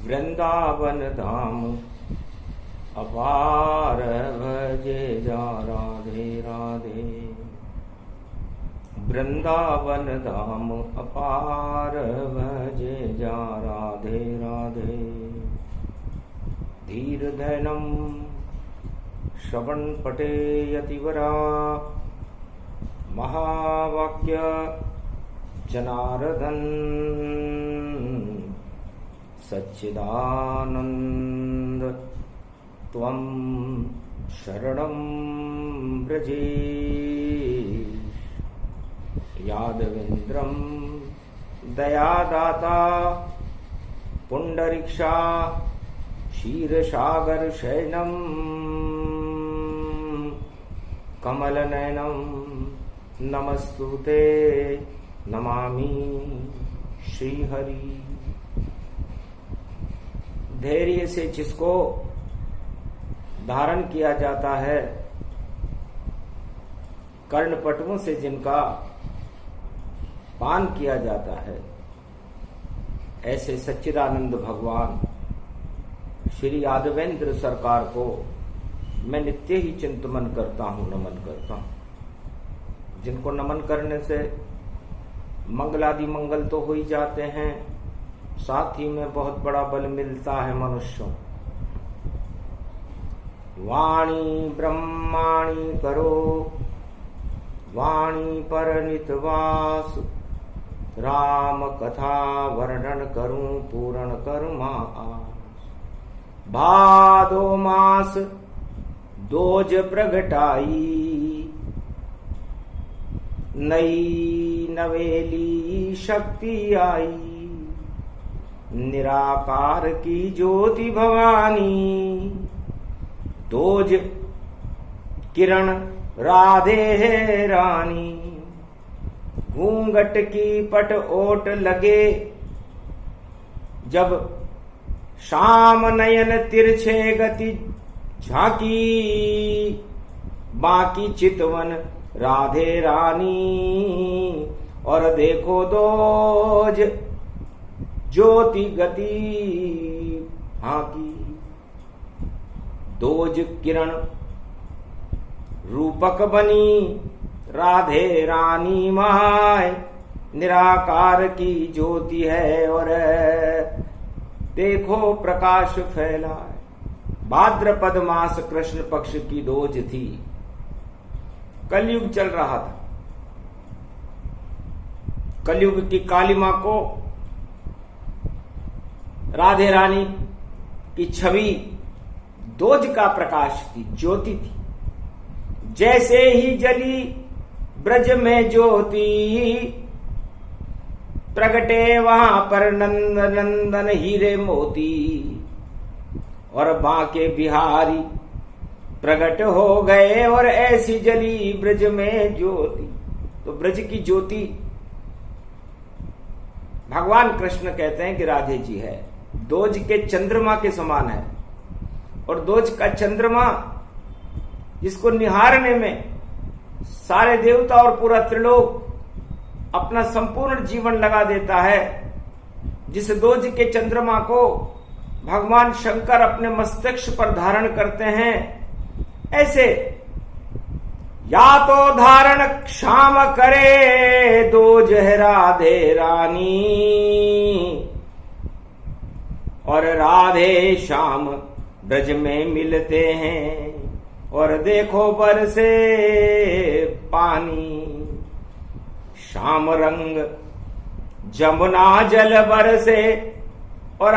वृंदावन धाम अपार भजे जा राधे राधे। वृंदावन धाम अपार भजे जा राधे राधे। धीर धैनम श्रवण पटे यतिवरा महावाक्य जनार्दन सच्चिदानंद त्वं शरणं व्रजेश। यादवेन्द्रं दयादाता पुंडरीक्षा क्षीरसागर शयनं कमलनयनं नमस्तुते नमामि श्रीहरि। धैर्य से जिसको धारण किया जाता है, कर्णपटुओं से जिनका पान किया जाता है, ऐसे सच्चिदानंद भगवान श्री यादवेंद्र सरकार को मैं नित्य ही चिंतन करता हूं, नमन करता हूं। जिनको नमन करने से मंगलादि मंगल तो हो ही जाते हैं, साथ ही में बहुत बड़ा बल मिलता है मनुष्यों। वाणी ब्रह्माणी करो वाणी पर नितवास। राम कथा वर्णन करूं पूर्ण करुमा आस। भादो मास दोज प्रगटाई। नई नवेली शक्ति आई। निराकार की ज्योति भवानी। दोज किरण राधे रानी। घूंघट की पट ओट लगे जब श्याम नयन तिरछे गति झांकी। बाकी चितवन राधे रानी। और देखो दोज ज्योति गति हाकी। दोज किरण रूपक बनी राधे रानी माय। निराकार की ज्योति है और देखो प्रकाश फैला है। भाद्रपद मास कृष्ण पक्ष की दोज थी। कलयुग चल रहा था। कलयुग की कालिमा को राधे रानी की छवि दोज का प्रकाश थी, ज्योति थी। जैसे ही जली ब्रज में ज्योति, प्रगटे वहां पर नंद नंदन हीरे मोती। और बांके बिहारी प्रकट हो गए और ऐसी जली ब्रज में ज्योति। तो ब्रज की ज्योति भगवान कृष्ण कहते हैं कि राधे जी है। दोज के चंद्रमा के समान है। और दोज का चंद्रमा जिसको निहारने में सारे देवता और पूरा त्रिलोक अपना संपूर्ण जीवन लगा देता है, जिस दोज के चंद्रमा को भगवान शंकर अपने मस्तिष्क पर धारण करते हैं, ऐसे या तो धारण क्षाम करे दोज है राधे रानी। और राधे श्याम ब्रज में मिलते हैं। और देखो बरसे पानी। श्याम रंग जमुना जल बरसे और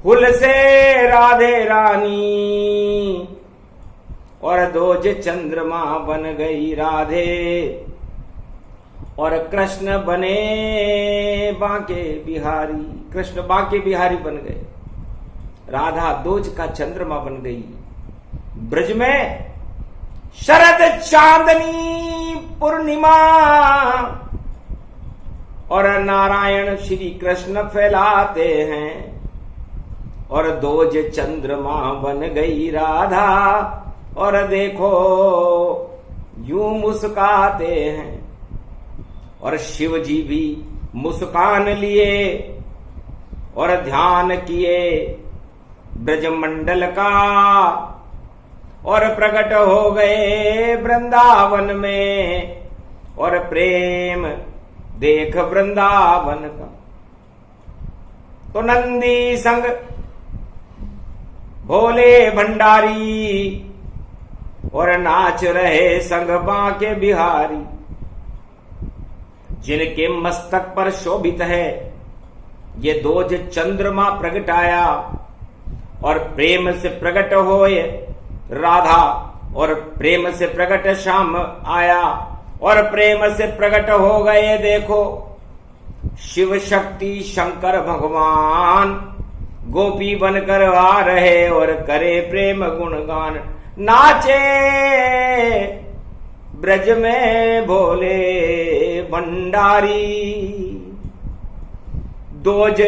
हुल से राधे रानी। और दोज चंद्रमा बन गई राधे और कृष्ण बने बांके बिहारी। कृष्ण बांके बिहारी बन गए। राधा दोज का चंद्रमा बन गई। ब्रज में शरद चांदनी पूर्णिमा और नारायण श्री कृष्ण फैलाते हैं। और दोज चंद्रमा बन गई राधा और देखो यूं मुस्काते हैं। और शिव जी भी मुस्कान लिए और ध्यान किए ब्रजमंडल का, और प्रकट हो गए वृंदावन में, और प्रेम देख वृंदावन का। तो नंदी संग भोले भंडारी, और नाच रहे संग बांके बिहारी। जिनके मस्तक पर शोभित है ये दोज चंद्रमा प्रगटाया, और प्रेम से प्रकट होए राधा, और प्रेम से प्रकट श्याम आया, और प्रेम से प्रकट हो गए देखो शिव शक्ति शंकर भगवान। गोपी बनकर आ रहे और करे प्रेम गुणगान। नाचे ब्रज में भोले भंडारी, दोज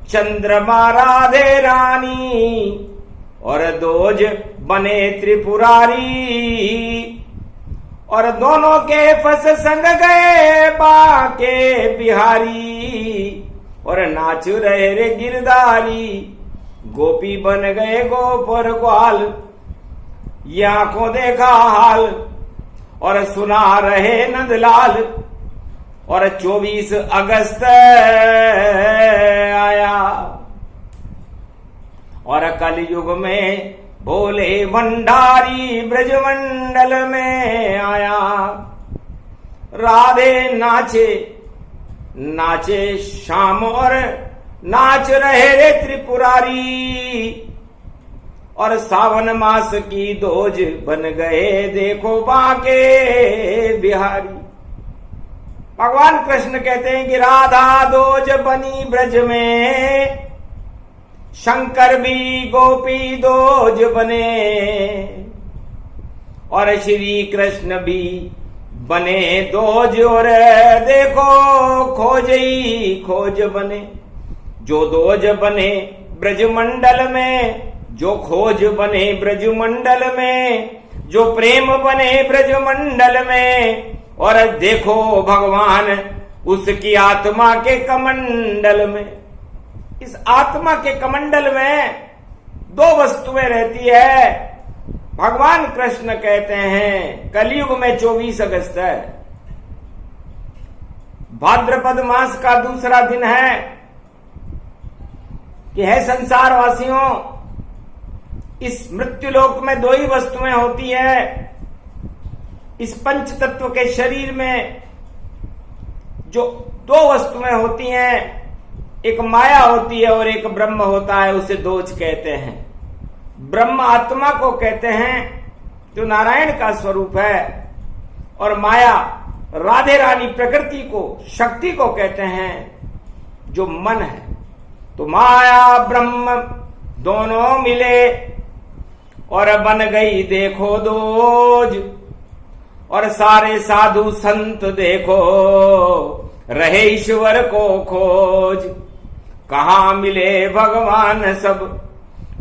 चंद्रमा राधे रानी, और दोज बने त्रिपुरारी। और दोनों के फस संग गए बाके बिहारी, और नाच रहे रे गिरधारी। गोपी बन गए गोपर ग्वाल, ये आंखों देखा हाल, और सुना रहे नंदलाल। और 24 अगस्त आया, और कलयुग में भोले भंडारी ब्रजमंडल में आया। राधे नाचे नाचे श्याम, और नाच रहे रे त्रिपुरारी। और सावन मास की दोज बन गए देखो बांके बिहारी। भगवान कृष्ण कहते हैं कि राधा दोज बनी ब्रज में, शंकर भी गोपी दोज बने, और श्री कृष्ण भी बने दोज। और देखो खोज ही खोज बने, जो दोज बने ब्रजमंडल में, जो खोज बने ब्रजमंडल में, जो प्रेम बने ब्रजमंडल में। और देखो भगवान उसकी आत्मा के कमंडल में। इस आत्मा के कमंडल में 2 वस्तुएं रहती है। भगवान कृष्ण कहते हैं कलयुग में 24 अगस्त है, भाद्रपद मास का दूसरा दिन है कि है संसार वासियों, इस मृत्युलोक में 2 ही वस्तुएं होती है। इस पंच तत्व के शरीर में जो 2 वस्तुएं होती हैं, एक माया होती है और एक ब्रह्म होता है, उसे दोज कहते हैं। ब्रह्म आत्मा को कहते हैं जो नारायण का स्वरूप है, और माया राधे रानी प्रकृति को, शक्ति को कहते हैं जो मन है। तो माया ब्रह्म दोनों मिले और बन गई देखो दोज। और सारे साधु संत देखो रहे ईश्वर को खोज। कहाँ मिले भगवान सब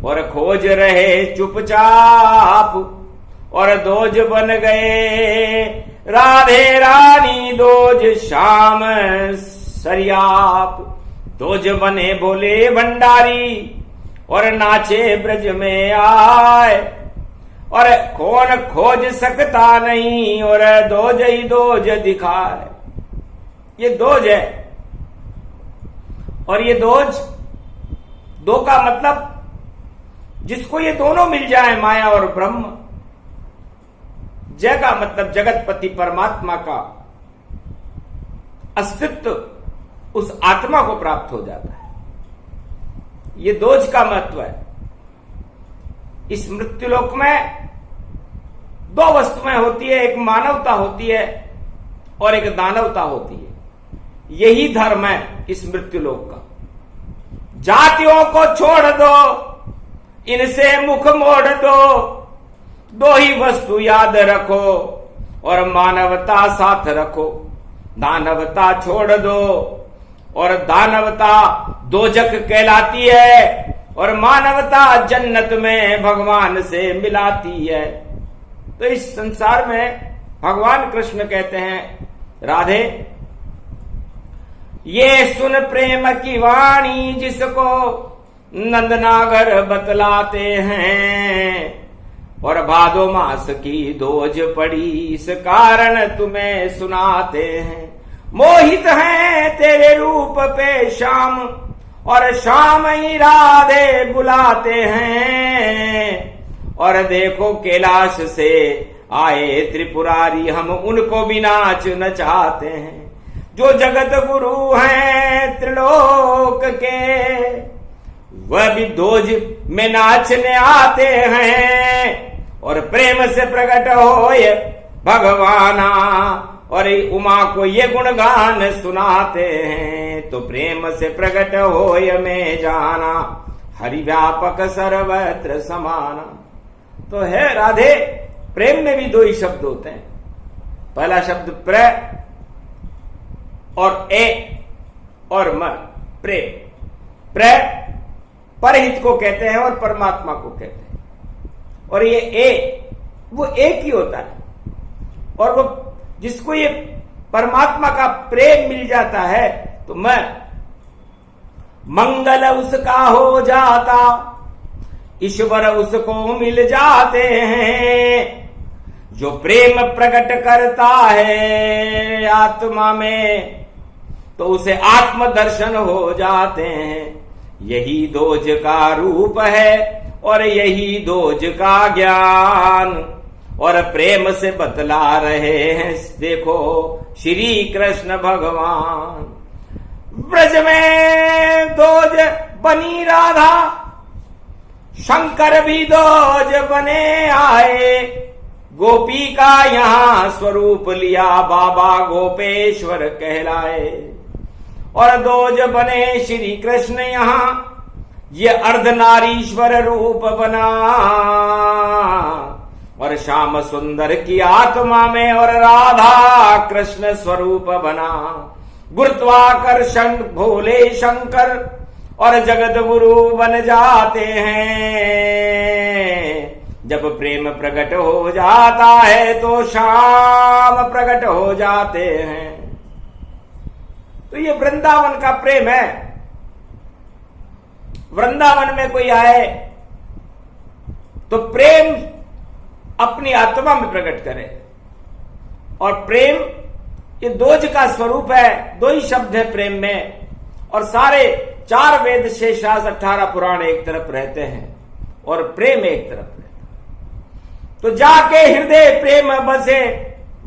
और खोज रहे चुपचाप, और दोज बन गए राधे रानी दोज श्याम सरियाप। दोज बने भोले भंडारी और नाचे ब्रज में आए, और कौन खोज सकता नहीं और दोज ही दोज दिखाए। ये दोज है, और ये दोज 2 का मतलब जिसको ये दोनों मिल जाए, माया और ब्रह्म। जय का मतलब जगतपति परमात्मा का अस्तित्व उस आत्मा को प्राप्त हो जाता है। ये दोज का महत्व है। इस मृत्युलोक में 2 वस्तुएं होती है, एक मानवता होती है और एक दानवता होती है। यही धर्म है इस मृत्युलोक का। जातियों को छोड़ दो, इनसे मुख मोड़ दो, 2 ही वस्तु याद रखो और मानवता साथ रखो। दानवता छोड़ दो, और दानवता दोजक कहलाती है, और मानवता जन्नत में भगवान से मिलाती है। तो इस संसार में भगवान कृष्ण कहते हैं राधे ये सुन प्रेम की वाणी जिसको नंदनागर बतलाते हैं, और भादो मास की दोज पड़ी इस कारण तुम्हें सुनाते हैं। मोहित हैं तेरे रूप पे श्याम, और शाम ही राधे बुलाते हैं। और देखो कैलाश से आए त्रिपुरारी, हम उनको भी नाच नचाते हैं। जो जगत गुरु हैं त्रिलोक के, वह भी दोज में नाचने आते हैं। और प्रेम से प्रकट होए भगवाना, और उमा को ये गुणगान सुनाते हैं। तो प्रेम से प्रकट होए में जाना, हरि व्यापक सर्वत्र समाना। तो है राधे, प्रेम में भी दो ही शब्द होते हैं। पहला शब्द प्र और ए और म, प्रेम। प्र परहित को कहते हैं और परमात्मा को कहते हैं, और ये ए वो एक ही होता है। और वो जिसको ये परमात्मा का प्रेम मिल जाता है तो मैं मंगल उसका हो जाता, ईश्वर उसको मिल जाते हैं। जो प्रेम प्रकट करता है आत्मा में, तो उसे आत्म दर्शन हो जाते हैं। यही दोज का रूप है और यही दोज का ज्ञान, और प्रेम से बतला रहे हैं देखो श्री कृष्ण भगवान। ब्रज में दोज बनी राधा, शंकर भी दोज बने आए। गोपी का यहाँ स्वरूप लिया, बाबा गोपेश्वर कहलाए। और दोज बने श्री कृष्ण यहाँ, ये अर्धनारीश्वर रूप बना। और श्याम सुंदर की आत्मा में और राधा कृष्ण स्वरूप बना। गुरुत्वाकर्षण भोले शंकर और जगत गुरु बन जाते हैं। जब प्रेम प्रकट हो जाता है तो श्याम प्रकट हो जाते हैं। तो ये वृंदावन का प्रेम है। वृंदावन में कोई आए तो प्रेम अपनी आत्मा में प्रकट करे। और प्रेम ये दोज का स्वरूप है। दो ही शब्द है प्रेम में, और सारे 4 वेद शेष 18 पुराण एक तरफ रहते हैं और प्रेम एक तरफ रहता है। तो जाके हृदय प्रेम बसे,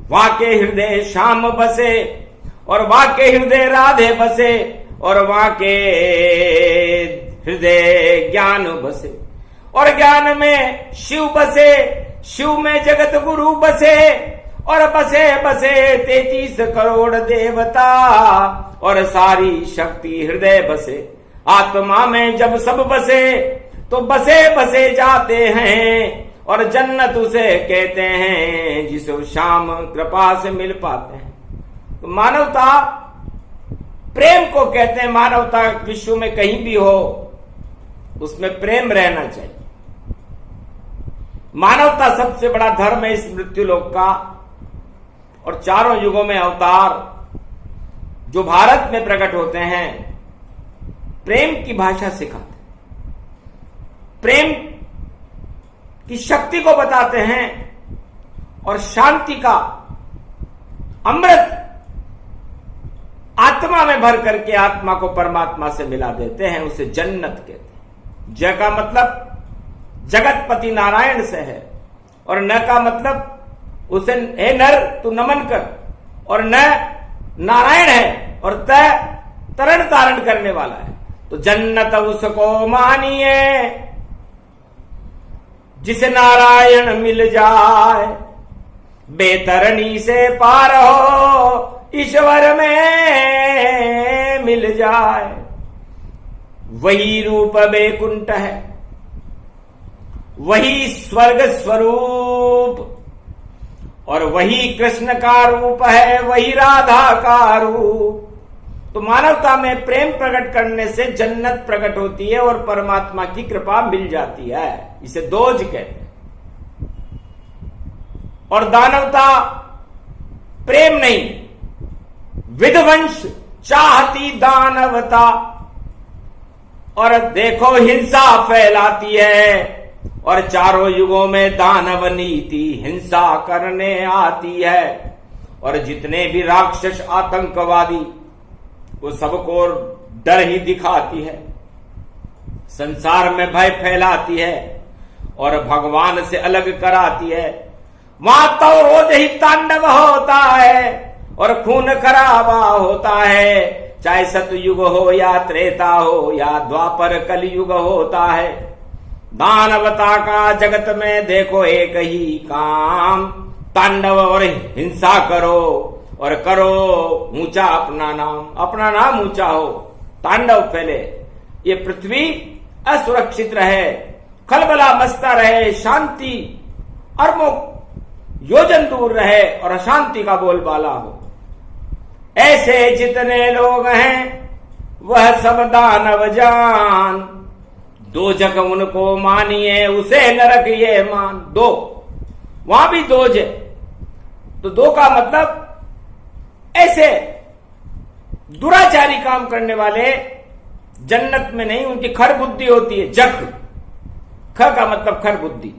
वाके हृदय श्याम बसे, और वाके हृदय राधे बसे, और वाके हृदय ज्ञान बसे, और ज्ञान में शिव बसे, शिव में जगत गुरु बसे, और बसे बसे 33 करोड़ देवता, और सारी शक्ति हृदय बसे। आत्मा में जब सब बसे तो बसे बसे जाते हैं, और जन्नत उसे कहते हैं जिसे श्याम कृपा से मिल पाते हैं। तो मानवता प्रेम को कहते हैं। मानवता विश्व में कहीं भी हो उसमें प्रेम रहना चाहिए। मानवता सबसे बड़ा धर्म है इस मृत्युलोक का, और चारों युगों में अवतार जो भारत में प्रकट होते हैं प्रेम की भाषा सिखाते हैं, प्रेम की शक्ति को बताते हैं, और शांति का अमृत आत्मा में भर करके आत्मा को परमात्मा से मिला देते हैं। उसे जन्नत कहते हैं। जय का मतलब जगतपति नारायण से है, और न का मतलब उसे हे नर तू नमन कर, और न नारायण है और तरण तारण करने वाला है। तो जन्नत उसको मानिए जिसे नारायण मिल जाए, बेतरनी से पार हो ईश्वर में मिल जाए। वही रूप बैकुंठ है, वही स्वर्ग स्वरूप, और वही कृष्ण का रूप है, वही राधा का रूप। तो मानवता में प्रेम प्रकट करने से जन्नत प्रकट होती है और परमात्मा की कृपा मिल जाती है। इसे दोज कहते हैं। और दानवता प्रेम नहीं, विध्वंस चाहती दानवता, और देखो हिंसा फैलाती है, और चारों युगों में दानव नीति हिंसा करने आती है। और जितने भी राक्षस आतंकवादी, वो सबको डर ही दिखाती है, संसार में भय फैलाती है और भगवान से अलग कराती है। वहां तो रोज ही तांडव होता है और खून खराबा होता है, चाहे सतयुग हो या त्रेता हो या द्वापर कलयुग होता है। दानवता का जगत में देखो एक ही काम, तांडव और हिंसा करो, और करो ऊंचा अपना नाम ऊंचा हो, तांडव फैले, ये पृथ्वी असुरक्षित रहे, खलबला मचता रहे, शांति अरबों योजन दूर रहे और अशांति का बोलबाला हो। ऐसे जितने लोग हैं वह सब दानव जान, दोजक उनको मानिए उसे नरक ये मान। दो, वहां भी दोज है, तो दो का मतलब ऐसे दुराचारी काम करने वाले जन्नत में नहीं, उनकी खर बुद्धि होती है, जख, ख का मतलब खर बुद्धि,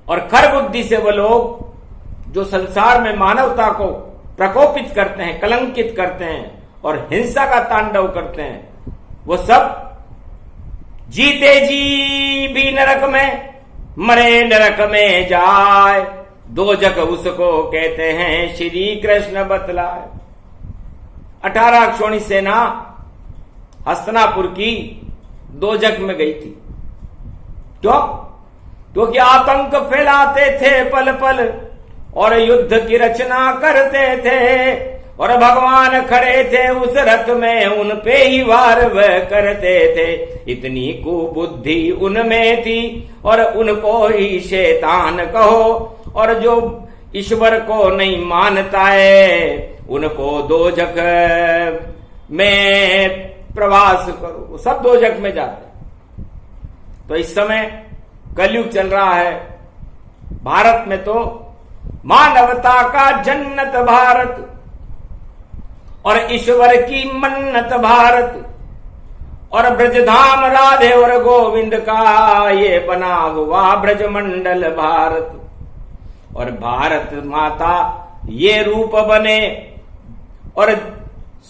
और खर बुद्धि से वो लोग जो संसार में मानवता को प्रकोपित करते हैं, कलंकित करते हैं और हिंसा का तांडव करते हैं, वो सब जीते जी भी नरक में, मरे नरक में जाए। दोजक उसको कहते हैं श्री कृष्ण बतलाए। 18 अक्षौणी सेना हस्तिनापुर की दोजक में गई थी। क्यों? क्योंकि आतंक फैलाते थे पल पल और युद्ध की रचना करते थे, और भगवान खड़े थे उस रथ में, उन पे ही वार वह करते थे। इतनी कुबुद्धि उनमें थी और उनको ही शैतान कहो, और जो ईश्वर को नहीं मानता है उनको दोजख में प्रवास करो, वो सब दोजख में जाते। तो इस समय कलयुग चल रहा है, भारत में तो मानवता का जन्नत भारत और ईश्वर की मन्नत भारत, और ब्रजधाम राधे और गोविंद का ये बना हुआ ब्रजमंडल भारत। और भारत माता ये रूप बने और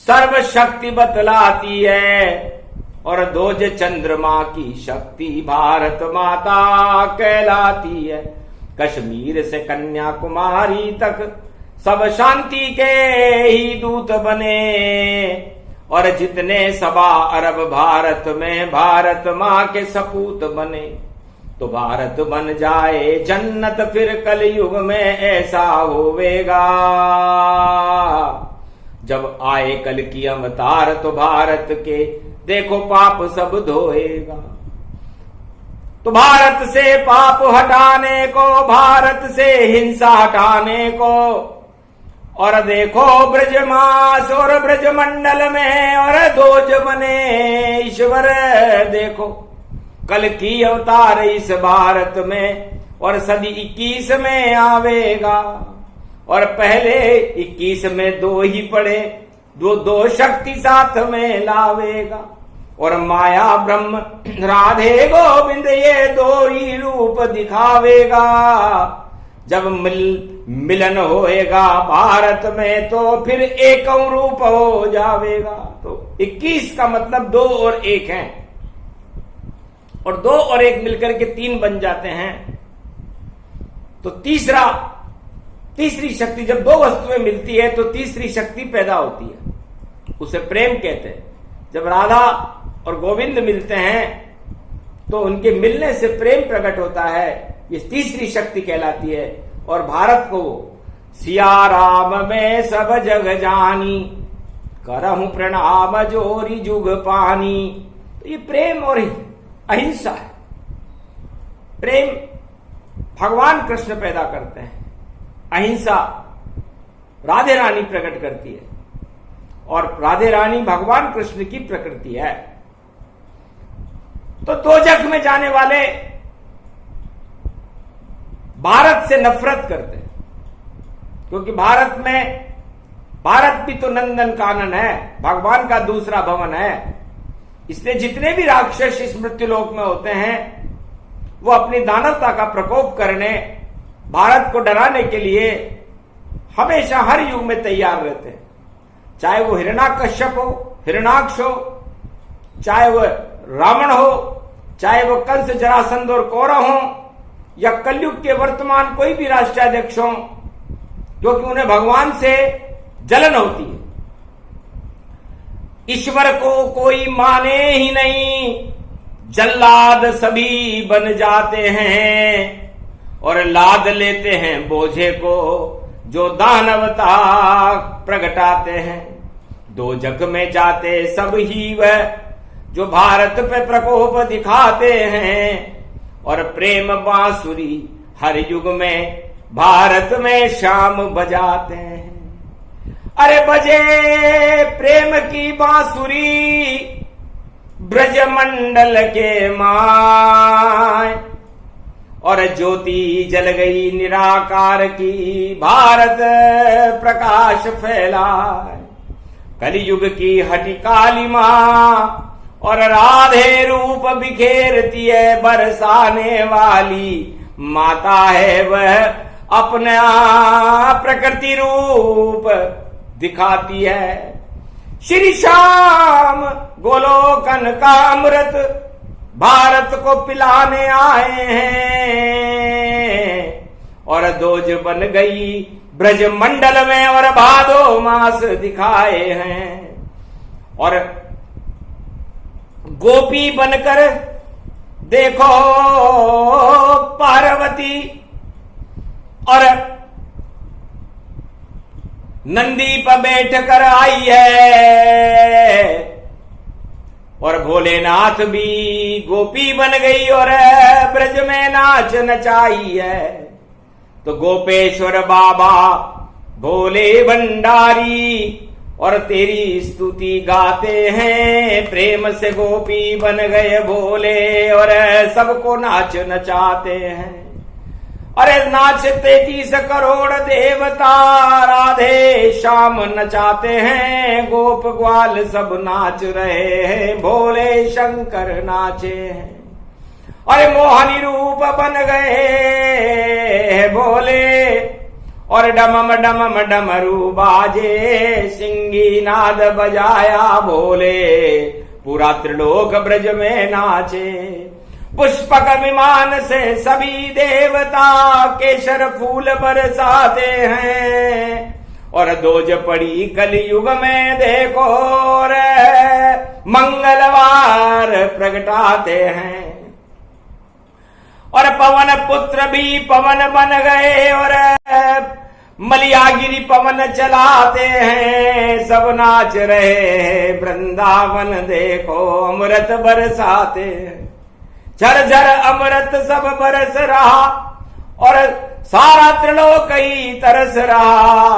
सर्व शक्ति बतलाती है, और दोज चंद्रमा की शक्ति भारत माता कहलाती है। कश्मीर से कन्याकुमारी तक सब शांति के ही दूत बने, और जितने सबा अरब भारत में भारत माँ के सपूत बने। तो भारत बन जाए जन्नत फिर कलयुग में ऐसा होवेगा, जब आए कल की अवतार तो भारत के देखो पाप सब धोएगा। तो भारत से पाप हटाने को, भारत से हिंसा हटाने को, और देखो ब्रजमास और ब्रजमंडल में और दोज बने ईश्वर। देखो कल की अवतार इस भारत में और सदी 21 में आवेगा, और पहले 21 में दो ही पड़े, दो शक्ति साथ में लावेगा। और माया ब्रह्म राधे गोविंद ये दो ही रूप दिखावेगा। जब मिलन होएगा भारत में तो फिर एक रूप हो जावेगा। तो 21 का मतलब 2 और 1 है, और 2 और 1 मिलकर के 3 बन जाते हैं। तो तीसरी शक्ति, जब 2 वस्तुएं मिलती है तो तीसरी शक्ति पैदा होती है, उसे प्रेम कहते हैं। जब राधा और गोविंद मिलते हैं तो उनके मिलने से प्रेम प्रकट होता है, ये तीसरी शक्ति कहलाती है। और भारत को सिया राम में सब जग जानी, करहूं प्रणाम जोरी जुग पानी। तो ये प्रेम और अहिंसा है। प्रेम भगवान कृष्ण पैदा करते हैं, अहिंसा राधे रानी प्रकट करती है, और राधे रानी भगवान कृष्ण की प्रकृति है। तो दोजख में जाने वाले भारत से नफरत करते हैं, क्योंकि भारत में भारत भी तो नंदन कानन है, भगवान का दूसरा भवन है। इसलिए जितने भी राक्षस इस मृत्युलोक में होते हैं वो अपनी दानवता का प्रकोप करने, भारत को डराने के लिए हमेशा हर युग में तैयार रहते हैं। चाहे वो हिरण्याकश्यप हो, हिरण्याक्ष हो, चाहे वो रावण हो, चाहे वो कंस, जरासंध और कौरव हो, या कलयुग के वर्तमान कोई भी राष्ट्राध्यक्ष हो, क्योंकि उन्हें भगवान से जलन होती है। ईश्वर को कोई माने ही नहीं, जल्लाद सभी बन जाते हैं और लाद लेते हैं बोझे को जो दानवता प्रगटाते हैं। दो जग में जाते सब ही वह जो भारत पे प्रकोप दिखाते हैं और प्रेम बांसुरी हर युग में भारत में शाम बजाते हैं। अरे बजे प्रेम की बांसुरी ब्रजमंडल के माय और ज्योति जल गई निराकार की भारत प्रकाश फैलाए। कलयुग की हटी काली माँ और राधे रूप बिखेरती है, बरसाने वाली माता है वह अपना प्रकृति रूप दिखाती है। श्री श्याम गोलोकन का अमृत भारत को पिलाने आए हैं और दोज बन गई ब्रज मंडल में और भादो मास दिखाए हैं। और गोपी बनकर देखो पार्वती और नंदी पर बैठ कर आई है और भोलेनाथ भी गोपी बन गई और ब्रज में नाच नचाई है। तो गोपेश्वर बाबा भोले भंडारी और तेरी स्तुति गाते हैं, प्रेम से गोपी बन गए भोले और सबको नाच नचाते हैं। अरे नाच 33 करोड़ देवता राधे श्याम नचाते हैं, गोप ग्वाल सब नाच रहे हैं, भोले शंकर नाचे हैं। अरे मोहनी रूप बन गए भोले और डमम डमम डमरू बाजे, सिंगी नाद बजाया भोले, पूरा त्रिलोक ब्रज में नाचे। पुष्पक विमान से सभी देवता केसर फूल बरसाते हैं और दोज पड़ी कलयुग में देखो रे मंगलवार प्रगटाते हैं। और पवन पुत्र भी पवन बन गए और मलियागिरी पवन चलाते हैं, सब नाच रहे हैं वृंदावन देखो अमृत बरसाते हैं। झरझर अमृत सब बरस रहा और सारा त्रिलोक ही तरस रहा,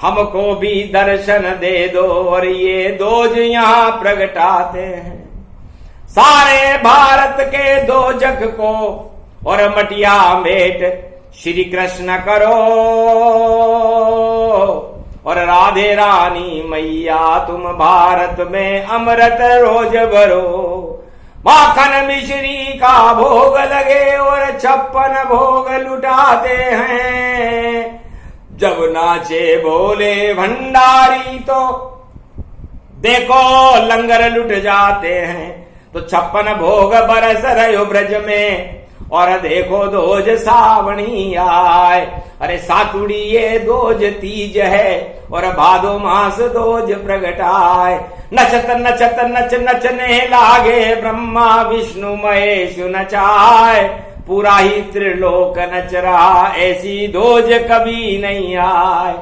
हमको भी दर्शन दे दो और ये दोज यहाँ प्रगटाते हैं। सारे भारत के दोजख को और मटिया भेंट श्री कृष्ण करो और राधे रानी मैया तुम भारत में अमृत रोज भरो। माखन मिश्री का भोग लगे और 56 भोग लुटाते हैं, जब नाचे भोले भंडारी तो देखो लंगर लुट जाते हैं। तो 56 भोग बरस रहे ब्रज में और देखो दोज सावणी आए। अरे सातुड़ी ये दोज तीज है और भादो मास दोज प्रगटाए। नचत नचत नच नचने लागे ब्रह्मा विष्णु महेश नचाए, पूरा ही त्रिलोक नच रहा ऐसी दोज कभी नहीं आए।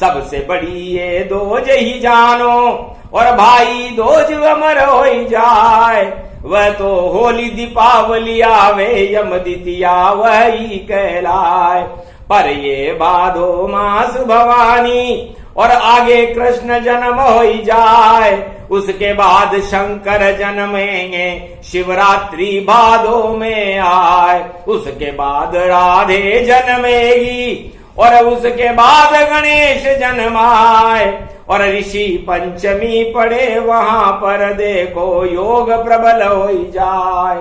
सबसे बड़ी ये दोज ही जानो और भाई दोज अमर हो जाए। वह तो होली दीपावली आवे यम द्वितीया वही कहलाए। पर ये भादो मास भवानी और आगे कृष्ण जन्म हो जाए, उसके बाद शंकर जन्मेंगे शिवरात्रि भादो में आए। उसके बाद राधे जन्मेगी और उसके बाद गणेश जन्माए और ऋषि पंचमी पड़े वहां पर देखो योग प्रबल हो जाए।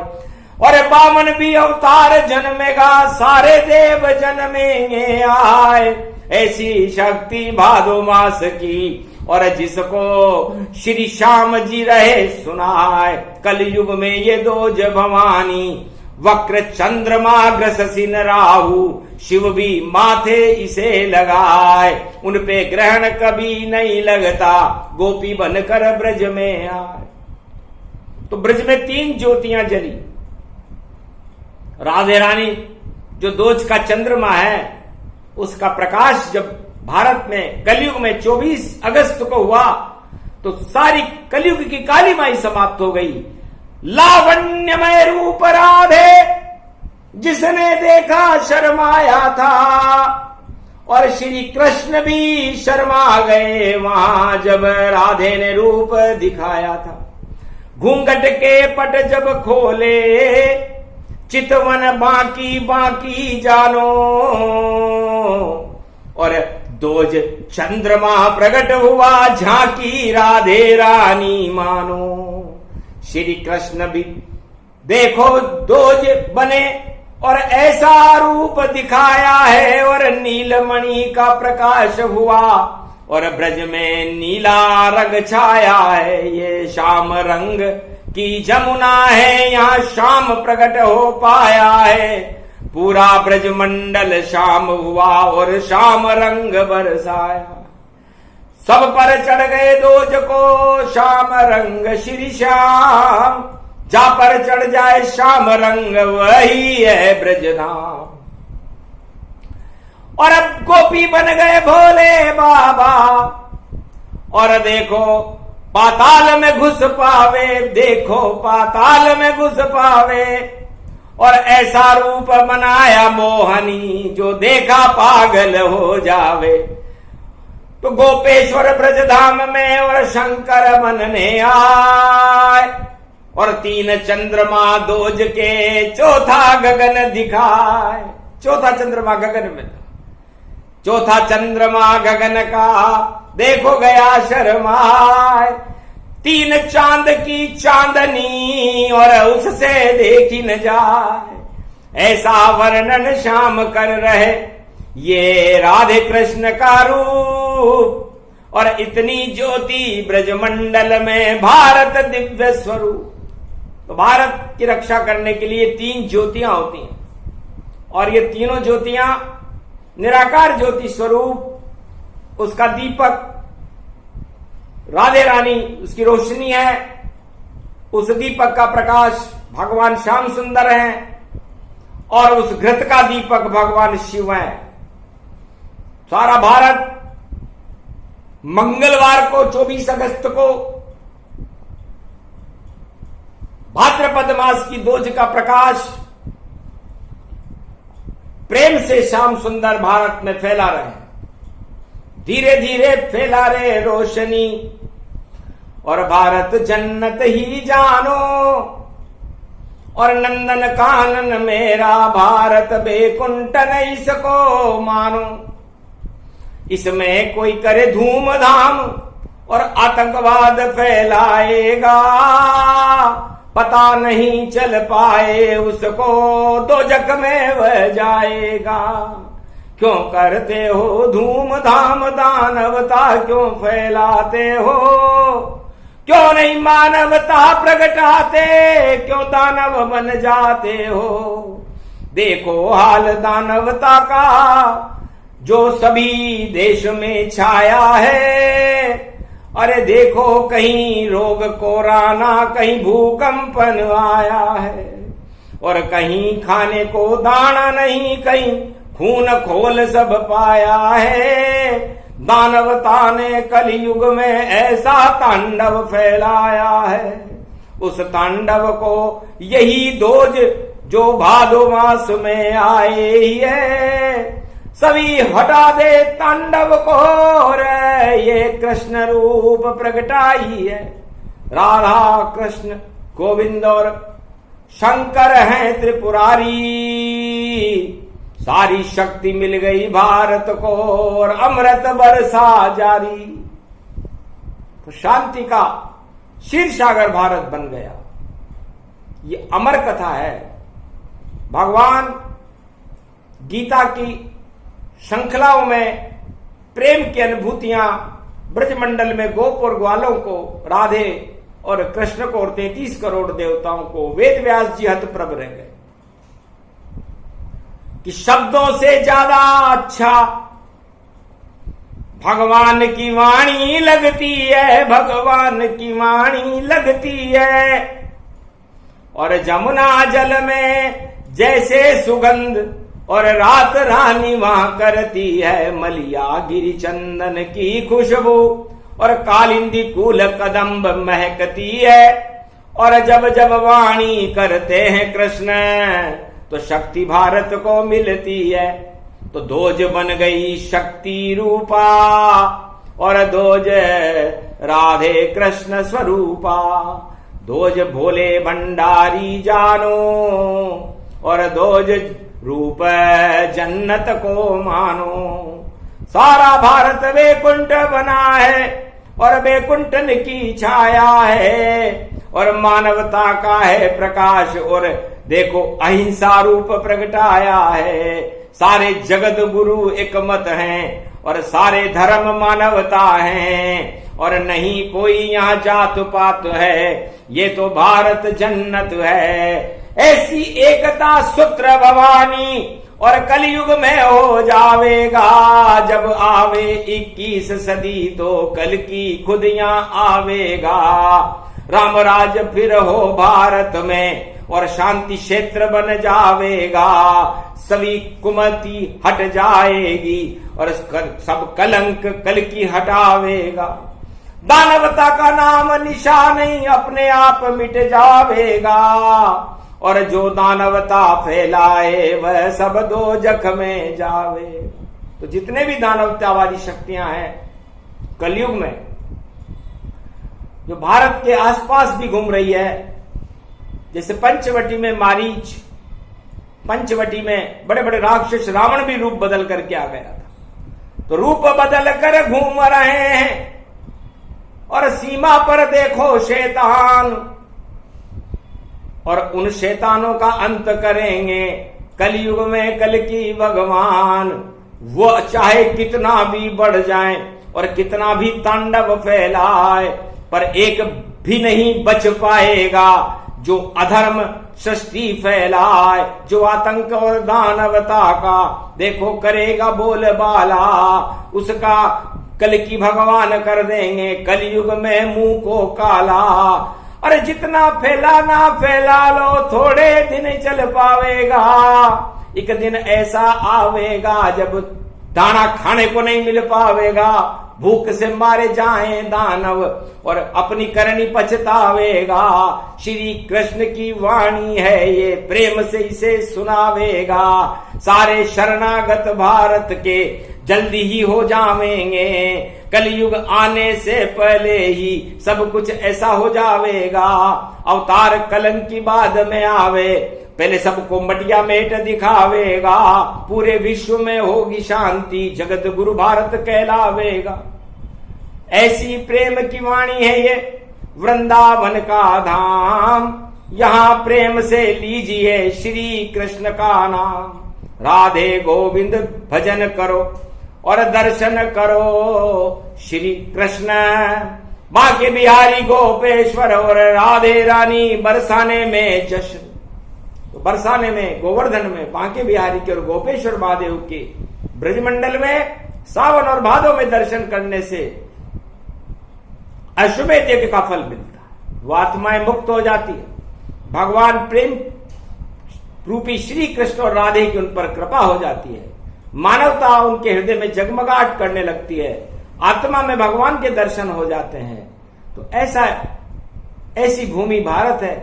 और बामन भी अवतार जन्मेगा सारे देव जन्मेंगे आए, ऐसी शक्ति भादो मास की और जिसको श्री श्याम जी रहे सुनाए। कलयुग में ये दोज भवानी वक्र चंद्रमा ग्रसिन राहु, शिव भी माथे इसे लगाए, उन पे ग्रहण कभी नहीं लगता गोपी बनकर ब्रज में आए। तो ब्रज में 3 ज्योतियां जली। राधे रानी जो दोज का चंद्रमा है उसका प्रकाश जब भारत में कलयुग में 24 अगस्त को हुआ तो सारी कलयुग की काली माई समाप्त हो गई। लावण्यमय रूप राधे जिसने देखा शर्माया था, और श्री कृष्ण भी शर्मा गए वहां जब राधे ने रूप दिखाया था। घूंघट के पट जब खोले चितवन बाकी बाकी जानो, और दोज चंद्रमा प्रकट हुआ झांकी राधे रानी मानो। श्री कृष्ण भी देखो दोज बने और ऐसा रूप दिखाया है, और नीलमणि का प्रकाश हुआ और ब्रज में नीला रंग छाया है। ये श्याम रंग की जमुना है, यहाँ श्याम प्रकट हो पाया है। पूरा ब्रज मंडल श्याम हुआ और श्याम रंग बरसाया। सब पर चढ़ गए दोज को श्याम रंग श्री श्याम, जा पर चढ़ जाए श्याम रंग वही है ब्रज धाम। और अब गोपी बन गए भोले बाबा, और देखो पाताल में घुस पावे, देखो पाताल में घुस पावे, और ऐसा रूप बनाया मोहनी जो देखा पागल हो जावे। तो गोपेश्वर ब्रज धाम में और शंकर बनने आए, और 3 चंद्रमा दोज के चौथा गगन दिखाए। चौथा चंद्रमा गगन में था, चौथा चंद्रमा गगन का देखो गया शर्माए। 3 चांद की चांदनी और उससे देखी न जाए, ऐसा वर्णन श्याम कर रहे ये राधे कृष्ण का रूप। और इतनी ज्योति ब्रजमंडल में भारत दिव्य स्वरूप। तो भारत की रक्षा करने के लिए 3 ज्योतियां होती हैं, और ये तीनों ज्योतियां निराकार ज्योति स्वरूप, उसका दीपक राधे रानी उसकी रोशनी है। उस दीपक का प्रकाश भगवान श्याम सुंदर हैं, और उस घृत का दीपक भगवान शिव हैं। सारा भारत मंगलवार को 24 अगस्त को भाद्रपद मास की दोज का प्रकाश प्रेम से श्याम सुंदर भारत में फैला रहे, धीरे धीरे फैला रहे रोशनी। और भारत जन्नत ही जानो, और नंदन कानन मेरा भारत बेकुंठ नहीं सको मानो। इसमें कोई करे धूमधाम और आतंकवाद फैलाएगा, पता नहीं चल पाए उसको दोजख में वह जाएगा। क्यों करते हो धूमधाम दानवता क्यों फैलाते हो, क्यों नहीं मानवता प्रगटाते, क्यों दानव बन जाते हो। देखो हाल दानवता का जो सभी देश में छाया है। अरे देखो कहीं रोग कोरोना, कहीं भूकंपन आया है, और कहीं खाने को दाना नहीं, कहीं खून खोल सब पाया है। दानवता ने कलयुग में ऐसा तांडव फैलाया है, उस तांडव को यही दोज जो भादो मास में आए है, सभी हटा दे तांडव को रे, ये कृष्ण रूप प्रगटाई है। राधा कृष्ण गोविंद और शंकर हैं त्रिपुरारी, सारी शक्ति मिल गई भारत को और अमृत बरसा जारी। तो शांति का क्षीर सागर भारत बन गया। ये अमर कथा है। भगवान गीता की श्रृंखलाओं में प्रेम की अनुभूतियां ब्रजमंडल में गोप और ग्वालों को, राधे और कृष्ण को और 33 करोड़ देवताओं को वेद व्यास जी हतप्रभ रह गए कि शब्दों से ज्यादा अच्छा भगवान की वाणी लगती है, भगवान की वाणी लगती है। और जमुना जल में जैसे सुगंध और रात रानी वहां करती है मलिया गिरी चंदन की खुशबू और कालिंदी कुल कदम्ब महकती है। और जब जब वाणी करते हैं कृष्ण तो शक्ति भारत को मिलती है। तो दोज बन गई शक्ति रूपा और those Radhe Krishna Swarupa. Those भोले भंडारी जानो और दोज रूप जन्नत को मानो। सारा भारत वैकुंठ बना है और वैकुंठन की छाया है और मानवता का है प्रकाश और देखो अहिंसा रूप प्रगटाया है। सारे जगत गुरु एक मत हैं और सारे धर्म मानवता हैं और नहीं कोई यहाँ जात पात है। ये तो भारत जन्नत है। ऐसी एकता सूत्र भवानी और कलयुग में हो जावेगा। जब आवे 21 सदी तो कल की खुद यहाँ आवेगा। राम राज फिर हो भारत में और शांति क्षेत्र बन जावेगा। सभी कुमति हट जाएगी और सब कलंक कल की हटावेगा। दानवता का नाम निशा नहीं अपने आप मिट जावेगा और जो दानवता फैलाए वह सब दोजख में जावे। तो जितने भी दानवतावादी शक्तियां हैं कलयुग में जो भारत के आसपास भी घूम रही है, जैसे पंचवटी में मारीच, पंचवटी में बड़े बड़े राक्षस रावण भी रूप बदल करके आ गया था। तो रूप बदल कर घूम रहे हैं और सीमा पर देखो शैतान और उन शैतानों का अंत करेंगे कलयुग में कल की भगवान। वो चाहे कितना भी बढ़ जाए और कितना भी तांडव फैलाए पर एक भी नहीं बच पाएगा जो अधर्म सृष्टि फैलाए, जो आतंक और दानवता का देखो करेगा बोलबाला। उसका कल की भगवान कर देंगे कलयुग में मुंह को काला। अरे जितना फैलाना फैला लो थोड़े दिन चल पावेगा। एक दिन ऐसा आवेगा जब दाना खाने को नहीं मिल पावेगा, भूख से मारे जाएं दानव और अपनी करनी पछतावेगा। श्री कृष्ण की वाणी है ये, प्रेम से इसे सुनावेगा। सारे शरणागत भारत के जल्दी ही हो जावेंगे। कलयुग आने से पहले ही सब कुछ ऐसा हो जावेगा। अवतार कलंक की बाद में आवे, पहले सबको मटिया मेट दिखावेगा। पूरे विश्व में होगी शांति, जगत गुरु भारत कहलावेगा। ऐसी प्रेम की वाणी है ये वृंदावन का धाम। यहाँ प्रेम से लीजिए श्री कृष्ण का नाम। राधे गोविंद भजन करो और दर्शन करो श्री कृष्ण। बांके बिहारी गोपेश्वर और राधे रानी बरसाने में जश्न। तो बरसाने में गोवर्धन में बांके बिहारी के और गोपेश्वर महादेव के ब्रजमंडल में सावन और भादों में दर्शन करने से अश्वमेध यज्ञ का फल मिलता है। वो आत्माएं मुक्त हो जाती है। भगवान प्रेम रूपी श्री कृष्ण और राधे की उन पर कृपा हो जाती है। मानवता उनके हृदय में जगमगाहट करने लगती है। आत्मा में भगवान के दर्शन हो जाते हैं। तो ऐसी भूमि भारत है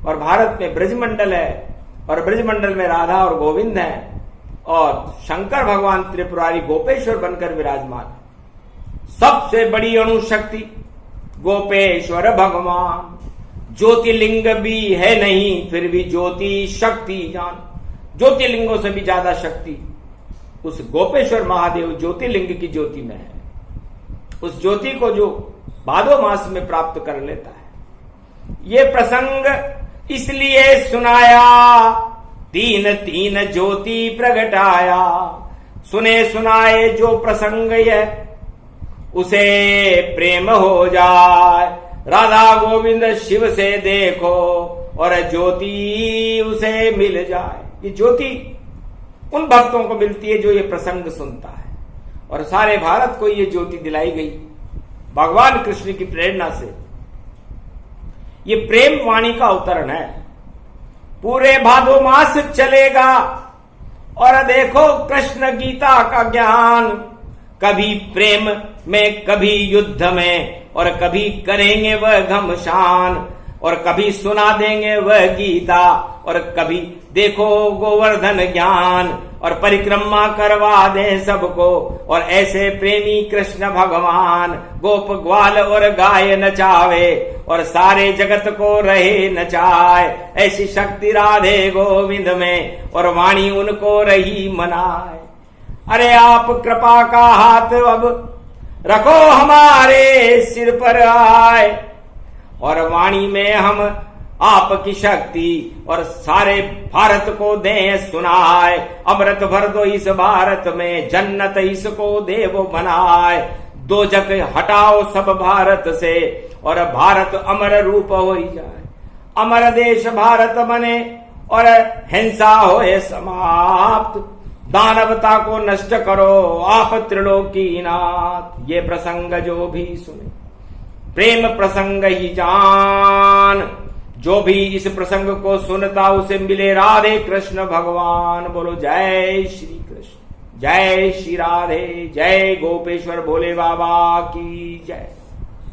और भारत में ब्रजमंडल है और ब्रजमंडल में राधा और गोविंद हैं और शंकर भगवान त्रिपुरारी गोपेश्वर बनकर विराजमान है। सबसे बड़ी अणुशक्ति गोपेश्वर भगवान। ज्योतिर्लिंग भी है नहीं फिर भी ज्योति शक्ति जान। ज्योतिर्लिंगों से भी ज्यादा शक्ति उस गोपेश्वर महादेव ज्योतिर्लिंग की ज्योति में है। उस ज्योति को जो भादो मास में प्राप्त कर लेता है। ये प्रसंग इसलिए सुनाया, तीन तीन ज्योति प्रगटाया। सुने सुनाए जो प्रसंग ये, उसे प्रेम हो जाए। राधा गोविंद शिव से देखो, और ज्योति उसे मिल जाए। ये ज्योति उन भक्तों को मिलती है जो ये प्रसंग सुनता है, और सारे भारत को ये ज्योति दिलाई गई भगवान कृष्ण की प्रेरणा से। ये प्रेम वाणी का अवतरण है। पूरे भादो मास चलेगा, और देखो कृष्ण गीता का ज्ञान, कभी प्रेम में, कभी युद्ध में, और कभी करेंगे वह घमशान, और कभी सुना देंगे वह गीता, और कभी देखो गोवर्धन ज्ञान, और परिक्रमा करवा दे सबको। और ऐसे प्रेमी कृष्ण भगवान गोप ग्वाल और गाय नचावे, और सारे जगत को रहे नचाए। ऐसी शक्ति राधे गोविंद में, और वाणी उनको रही मनाए। अरे आप कृपा का हाथ अब रखो हमारे सिर पर आए, और वाणी में हम आपकी शक्ति और सारे भारत को दें सुनाए। अमृत भर दो इस भारत में, जन्नत इसको देव बनाए। दो जग हटाओ सब भारत से, और भारत अमर रूप हो जाए। अमर देश भारत बने, और हिंसा होए समाप्त। दानवता को नष्ट करो आप त्रिलोकीनाथ। ये प्रसंग जो भी सुने प्रेम प्रसंग ही जान। जो भी इस प्रसंग को सुनता उसे मिले राधे कृष्ण भगवान। बोलो जय श्री कृष्ण, जय श्री राधे, जय गोपेश्वर भोले बाबा की जय।